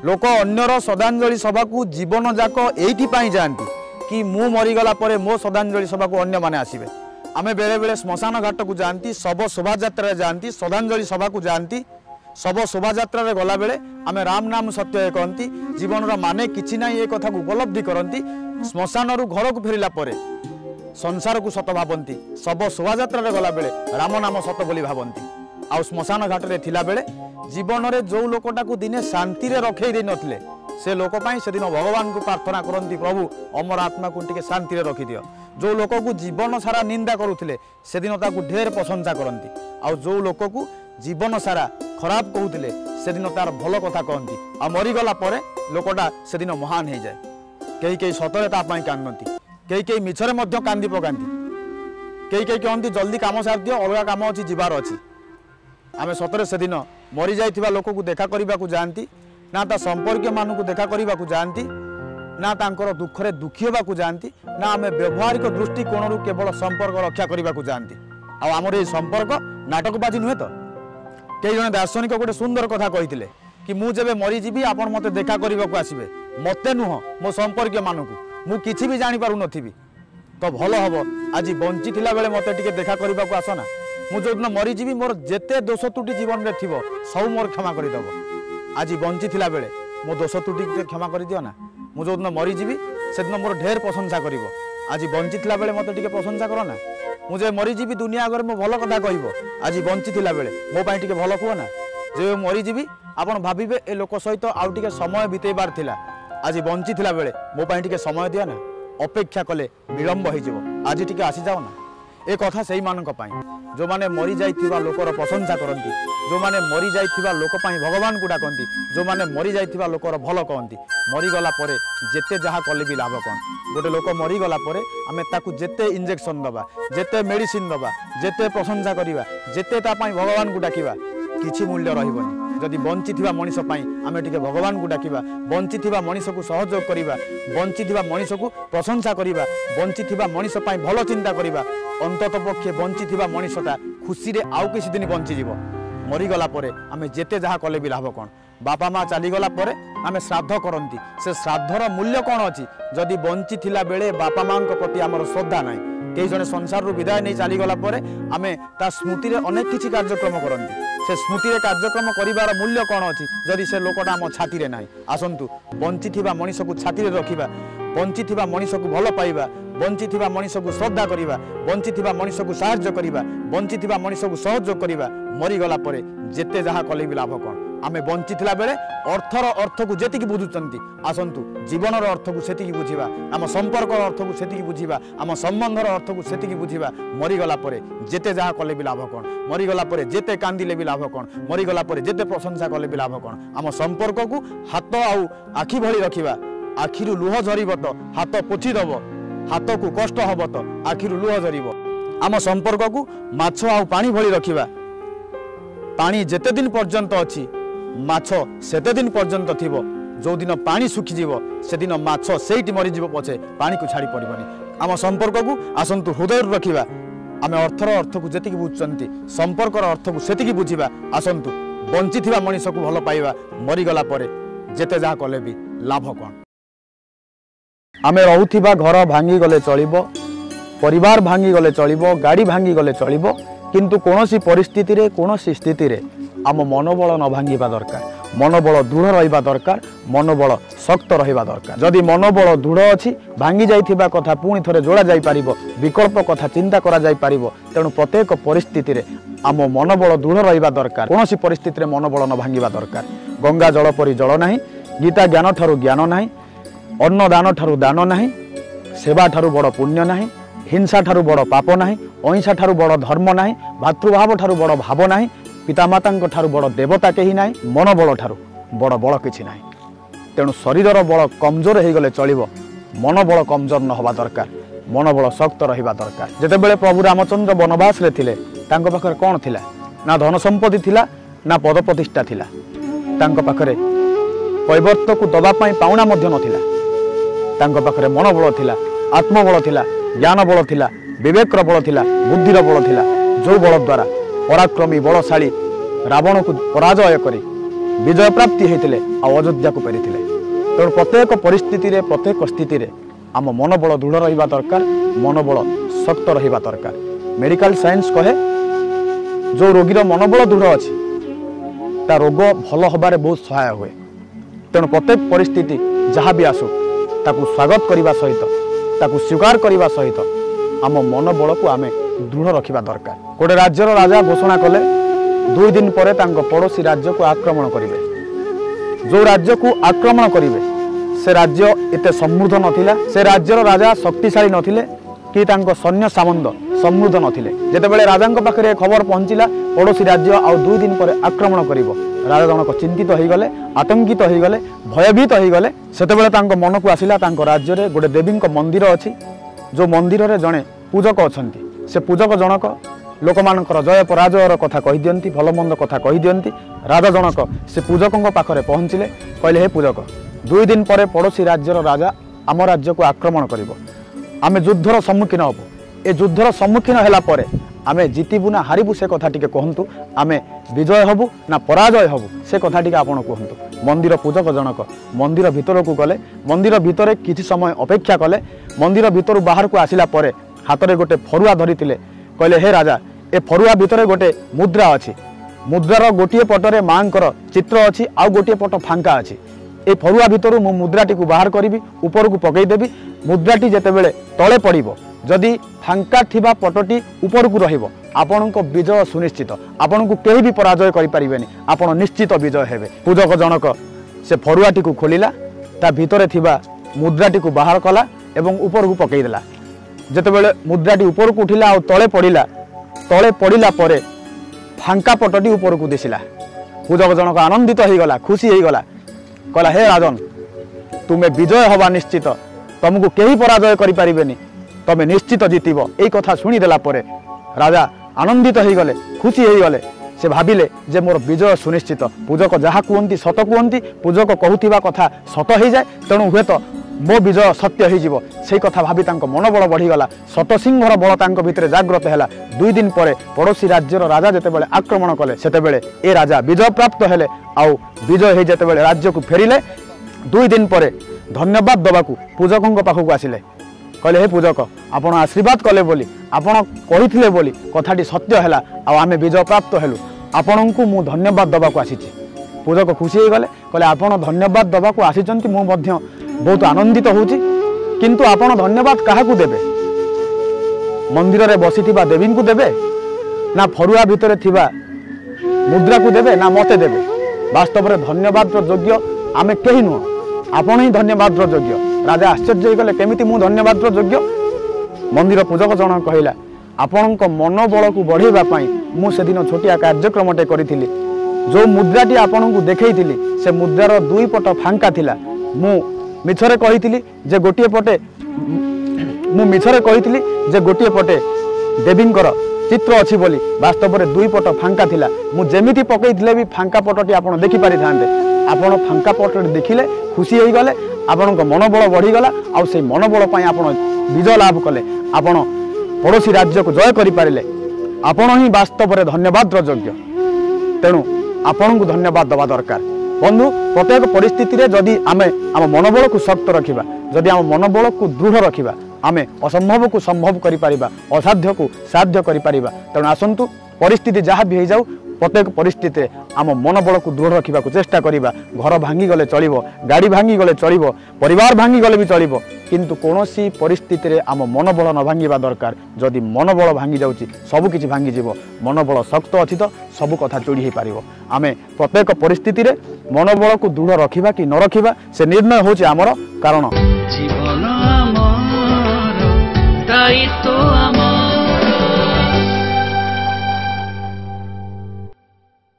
लोक अन्यर श्रद्धांजलि सभा को जीवन जाक ये जाती कि मु मरीगला मो श्रद्धांजलि सभा को अन्य मैंने आसबे। आमे बेले बेले श्मशान घाट को जाती, शव शोभा यात्रा जाती, श्रद्धांजलि सभा को जाती। शव शोभा यात्रा गला बेले आमे राम नाम सत्य कहती, जीवन माने किछि ना ये कथा को उपलब्धि करती। श्मशान घर को फेरला संसार को सत भावती, शव शोभा यात्रा गला बेले राम नाम सत बोली भावती। आ श्मशान घाट रे थिला बेले जीवन रे जो लोकटा को दिने शांति रे रखे दे नथिले से लोक पाई से दिन भगवान को प्रार्थना करती, प्रभु अमर आत्मा को टिके शांति रे रखी दियो। जो लोक को जीवन सारा निंदा करुथिले से दिन ताकू ढेर प्रशंसा करती, आ जो लोक को जीवन सारा खराब कहूथिले से दिन तार भल कथा कहती। आ मरीगला परे लोकटा से दिन महान हो जाए। कई कई सतरे ता पाई कांदती, कई कई मिछरे मध्य कांदी पकाती, कई कई कहती जल्दी काम सार दियो, अलग काम अच्छी जीवार अच्छी। आमे सतरे से दिन मरी जाइथिबा लोक को देखा करने को जाती, ना ता संपर्क मान को देखा करने को जाती, ना तांकर दुखरे दुखी होगा जाती, ना आमे व्यवहारिक दृष्टिकोण केवल संपर्क रक्षा करने को जाती। आमर ये संपर्क नाटकबाजी नुहे तो। कई जन दार्शनिक गोटे सुंदर कथा कही कि मु जेबे मरीजी आपन मते देखा करने को आसबे, मते नुह मो संपर्क मान को मु किछि भी जानी पारु नथिबी तो भल हम आज बंची थिला बेले मते टिके देखा करने को आसना। मु जो दिन मरीजी मोर जेते दोष त्रुटि जीवन में थी सब मोर क्षमा करदेव। आज बंची थिला बेले मो दोष त्रुटि क्षमा कर दियो ना। मु जो दिन मरीजी से दिन मोर ढेर प्रशंसा कर। आज बंची थिला बेले मते टिके प्रशंसा करो ना। मुझे मरीजी दुनिया आगे मो भल कथा कहब, आज बंची थिला बेले मो पाई टिके भल कह ना। जे मरीजी आपन भाविबे ए लोक सहित आउ टिके समय बितेबार थिला, आज बंची थिला बेले मो पाई टिके समय दिया ना। अपेक्षा कले विलंब हो जाओ, आज टिके आसी जाओ ना। ए कथा से मानक पाई जो माने मरी जाइथिबा लोकर प्रशंसा करती, जो माने मरी जाइथिबा लोक पाई भगवान को डाकती, जो माने मरी जाइथिबा लोकर भल कहती। मरीगला परे जेते जहा कले भी लाभ कौन। गोटे लोक मरीगला परे आमे ताकू जेते इंजेक्शन दबा, जेते मेडिसिन दबा, जेते प्रशंसा करिबा, जेते ता पाई भगवान को डाकिबा किछि मूल्य रहिबनी। जदि बंची थिबा मनीष पाई आमे टिके भगवान को डाकिबा, बंची थिबा मनीष को सहयोग करिबा, बंची थिबा मनीष को प्रशंसा करिबा, बंची थिबा मनीष पाई भल चिंता करिबा, अंतत पक्षे बंची थिबा मनीषटा खुशी रे आउ किछि दिन बंची जीवो। मरीगला परे आमे जेते जहा कले भी लाभ कौन। बापा माँ चलीगला परे आमे श्राद्ध करती, से श्राद्धर मूल्य कौन अच्छी जदि बंची थिला बेले बापा माँ प्रति आमर श्रद्धा ना। कई जने संसार विदाय नहीं चलीगला परे आमे ता स्मृति रे अनेक किछि कार्यक्रम करती। से स्मृति रे कार्यक्रम करिवार मूल्य कौन अच्छी जदि से लोकटा आम छाती रे नाही। आसंतु बंची थिबा मनीष को छाती रे रखिबा, बंची थिबा मनीष को भल पाइबा, बंची थिबा मनीष को श्रद्धा करिबा, बंची थिबा मनीष को साहाय्य करिबा, बंची थिबा मनीष को सहयोग करिबा। मरीगला परे जेते जहा कले भी लाभ कौन। आमे बंची थिला बेले अर्थर अर्थ को जेतिकी बुझुचंती, आसंतु जीवनर अर्थ को सेतिकी बुझिबा, आम संपर्कर अर्थ को सेतिकी बुझिबा, आम संबंधर अर्थ को सेतिकी बुझिबा। मरीगला परे जेते जहा कले भी लाभ कौन। मरीगला परे जेते कांदिले भी लाभ कौन। मरीगला परे जेते प्रशंसा कले भी लाभ कौन। आम संपर्क को हाथ आउ आखि भली रखिबा। आखिरु लुह झरिब तो हाथ पोछि दब, हाथ को कष्ट हब तो आखिरु लुह झरिब। आम संपर्क को माछ आउ पानी भली रखिबा। पानी जेते दिन पर्यंत अछि माछ सेते दिन पर्यंत थिबो। जो दिन पानी सुखीजीव से दिन माछ सेठी मरीजीव पछे पानी को छाड़ी पड़बनी। आम संपर्क को आसंतु हृदय रखिबा। आमे अर्थर अर्थ को जेतिकी बुझुचंती संपर्कर अर्थ को सेतिकी बुझिबा। आसंतु बंची थिबा मनीष को भल पाइबा। मरीगला परे जेते जहा कले भी लाभ कौन। आमे रहुथिबा घर भांगी गले चलिबो, परिवार भांगी गले चलिबो, गाड़ी भांगी गले चलिबो, किंतु कोनोसी परिस्थिति रे कोनोसी स्थिति रे आम मनोबल न भांगिबा दरकार। मनोबल दृढ़ रहिबा दरकार, मनोबल शक्त रहिबा दरकार। जदि मनोबल दृढ़ अछि भांगी जाइथिबा कथा पुणी थरे जोड़ा जाई पारिबो, विकल्प कथा चिंता करा जाई पारिबो। तेणु प्रत्येक परिस्थिति रे आम मनोबल दृढ़ रहिबा दरकार। कोनोसी परिस्थिति रे मनोबल न भांगिबा दरकार। गंगा जल परि जल नाही, गीता ज्ञान ठारू ज्ञान नाही, अन्न दान ठारू दान नाही, सेवा ठारू बड़ पुण्य नाही, हिंसा ठारू बड़ पाप नाही, अहिंसा ठारू बड़ धर्म नाही, भातृभाव ठारू बड़ भाव नाही, पितामाता ठारू बड़ देवता कहीं नाही, मनोबल ठारू बड़ बड़ किछि नाही। तेणु शरीरर बड़ कमजोर हो गले चलिबो, मनोबल कमजोर न हवा दरकार, मनोबल शक्त रहिबा दरकार। जेतेबेले प्रभु रामचंद्र वनवास रे थिले तांको पाखरे कोन थिला? ना धन संपत्ति थिला, ना पद प्रतिष्ठा थिला। तांको पाखरे कैवर्त को दबा पाई पाउना मध्य नथिला। तांको पाखरे मनोबल थिला, आत्मबल थिला, ज्ञान बल थिला, विवेकर बल थिला, बुद्धिर बल थिला। जो बल द्वारा पराक्रमी बलशाली रावण को पराजय करी विजय प्राप्ति होते अयोध्या को फेरी तेणु प्रत्येक परिस्थिति रे प्रत्येक स्थिति रे आम मनोबल दृढ़ रहा दरकार मनोबल शक्त रहा दरकार। मेडिकल साइंस कहे जो रोगीर मनोबल दृढ़ अच्छी ता रोग भल हबारे बहुत सहाय हुए। तेणु प्रत्येक परिस्थिति जहाँ भी आसू ताकू स्वागत करने सहित ताकू स्वीकार करने सहित आम मनोबल को आम दृढ़ रखा दरकार। गोटे राज्यर राजा घोषणा कले 2 दिन पर पड़ोसी राज्य को आक्रमण करेंगे। जो राज्य को आक्रमण करेंगे से राज्य एते समृद्ध नथिला, से राज्यर राजा शक्तिशाली नथिले कि तांको सैन्य सामंत समृद्ध नथिले। जेतेबेले राजांक पाखरे खबर पहुंचला पड़ोसी राज्य आउ 2 दिन पर आक्रमण करिवो, राजा जनक चिंतित हो गले, आतंकित हो गले, भयभीत हो गले। सेतेबेले तांको मन को आसिला तांको राज्य रे गोटे देवींक मंदिर अछि, जो मंदिर रे जणे पूजक अछंती। से पूजक जनक लोकमानकर जय पराजयर कथा कहि दियंती, भल मंद कथा कहि दियंती। राजा जनक से पूजकों पाखरे पहुंचले, कहले हे पूजक 2 दिन पर पड़ोसी राज्यर राजा आम राज्य को आक्रमण करिवो, आमे युद्धर सम्मुखीन हबु। ए युद्धर सम्मुखीन होला परे आमे जितिबु ना हारिबु से कथा टिके कहंतु, आमे विजय हबु ना पराजय हबु से कथा टिके आपण कहंतु। मंदिर पूजक जनक मंदिर भितर को गले, मंदिर भितर किछि समय अपेक्षा कले। मंदिर भितर बाहर को आसिला परे हाथ गोटे फरुआ धरिथिले, कहले हे राजा ए फरुआ भितर गोटे मुद्रा अछि, मुद्रार गोटे पटरे मांकर चित्र अछि आउ गोटे पट फांका अछि। ए फरुआ भितर मु मुद्राटी को बाहर करी ऊपर को पकई देवी। मुद्राटी जेतेबेले तले पड़िबो, जदि फांका थिबा पटटी ऊपर को रहिबो आपणको विजय सुनिश्चित, आपणको केही भी पराजय करि परिबेनी, आपण निश्चित विजय हेबे। पूजक जनक से फरुआटी को खोलिला, ता भितरे थिबा मुद्राटी को बाहर कला एवं ऊपर को पकई देला। जेतेबेले मुद्राटी ऊपर को उठिला और तले पड़िला परे फांका पटटी ऊपर को दिसिला। पूजक जनक आनंदित हो गला, खुशी हो गला, कहला हे राजन तुम्हें विजय हवा निश्चित, तुमको केही पराजय करि परिबेनी, तमे निश्चित जीतिब। एई कथा शुणी देला परे राजा आनंदित हो गले, खुशी हो गले। से भाविले जे मोर विजय सुनिश्चित। पूजक जहाँ कहती सत कहती, पूजक कहूथिबा कथा सत हो जाए, तेणु हुए तो मो विजय सत्य हो से कथा भावी मनोबल बढ़ीगला। शतसिंहर बल तांको भितरे जाग्रत है। 2 दिन पर पड़ोसी राज्यर राजा जेतेबेले आक्रमण कले सेतेबेले ए राजा विजय प्राप्त हेले, आउ विजय हो जेतेबेले राज्य को फेरिले 2 दिन पर धन्यवाद दबाकू पूजकों पाखक आसिले। कहले हे पूजक आपण आशीर्वाद कले बोली, आपण कहिथिले बोली कथाटी सत्य है, आमे विजय प्राप्त हेलु, आपण को मु धन्यवाद दबाकू आसीछि। पूजक खुशी हो गले, कहले आपण धन्यवाद दबाकू आसीचंती, मु मध्य बहुत आनंदित होची, किंतु आपण धन्यवाद काहाकू देबे? मंदिर रे बसिथिबा देवी को देबे ना फरुआ भितर थिबा मुद्रा को देबे ना मते देबे? वास्तव में धन्यवाद योग्य आमे केही नुह, आपण ही धन्यवाद योग्य। राजा आश्चर्य हो गले, केमिति मु धन्यवाद योग्य? मंदिर पूजक जन कहला आपण मनोबल को बढ़ाइबा पई मु सेदिन छोटिया कार्यक्रमटे करिथिली। जो मुद्राटी आपण को देखैथिली से मुद्रार 2 पट फांका थिला। मु मिछरे कहिथिली जे गोटिए पटे देवींकर चित्र अछि बोली, वास्तव में 2 पट फांका थिला। मु जेमिति पकईथिले भी फांका पटटी आपण देखि पारि थांते, आपण फांका पटटी देखिले खुशी हो गले, आपणको मनोबल बढ़ीगला। आउ से मनोबल पई आपण विजय लाभ कले, आपण पड़ोसी राज्य को जय करि पारिले। आपण ही वास्तव में धन्यवाद योग्य, तेणु आपण को धन्यवाद दबा दरकार। बंधु प्रत्येक परिस्थिति रे जदि आमे आम मनोबल को शक्त रखिबा, जदि आम मनोबल को दृढ़ रखिबा, आमे असंभव को संभव करि पारिबा, असाध्य को साध्य करि पारिबा। तेणु आसंतु परिस्थिति जहाँ भी हो जाऊ, प्रत्येक परिस्थिति रे आम मनोबल को दृढ़ रखिबा को चेष्टा करिबा। घर भांगी गले चलिबो, गाड़ी भांगी गले चलिबो, परिवार भांगी गले भी चलिबो, किंतु कोनोसी परिस्थिति रे आम मनोबल न भांगिबा दरकार। जदि मनोबल भांगी जाउची सब किछि भांगी जिवो। मनोबल शक्त अछि तो सब कथा चोरी हे पारिबो। आमे प्रत्येक परिस्थिति रे मनोबल को दृढ़ रखिबा कि न रखिबा से निर्णय होची आमर कारण।